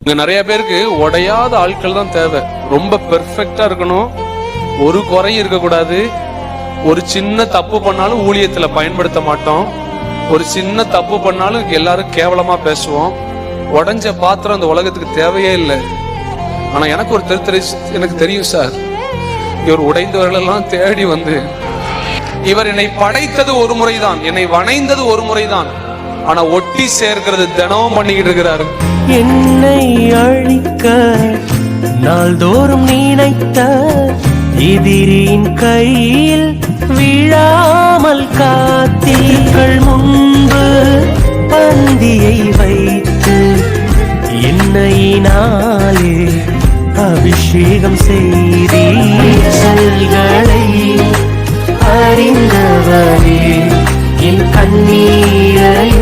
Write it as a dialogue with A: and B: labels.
A: இங்க நிறைய பேருக்கு உடையாத ஆட்கள் தான் தேவை. ரொம்ப பெர்ஃபெக்டா இருக்கணும், ஒரு குறையும் இருக்கக்கூடாது. ஒரு சின்ன தப்பு பண்ணாலும் ஊழியத்துல பயன்படுத்த மாட்டோம். ஒரு சின்ன தப்பு பண்ணாலும் எல்லாரும் கேவலமா பேசுவோம். உடைஞ்ச பாத்திரம் அந்த உலகத்துக்கு தேவையே இல்லை. ஆனா எனக்கு ஒரு எனக்கு தெரியும் சார், இவர் உடைந்தவர்கள் எல்லாம் தேடி வந்து, இவர் என்னை படைத்தது ஒரு முறைதான், என்னை வணைந்தது ஒரு முறைதான், ஆனா ஒட்டி சேர்க்கிறது தினமும் பண்ணிக்கிட்டு இருக்கிறாரு.
B: என்னை அழிக்க நாள்தோறும் நினைத்த எதிரின் கையில் விழாமல் காத்தீர்கள். முன்பு பந்தியை வைத்து எண்ணெயினாலே அபிஷேகம் செய்தீர்களை அறிந்தவரே, என் கண்ணீரை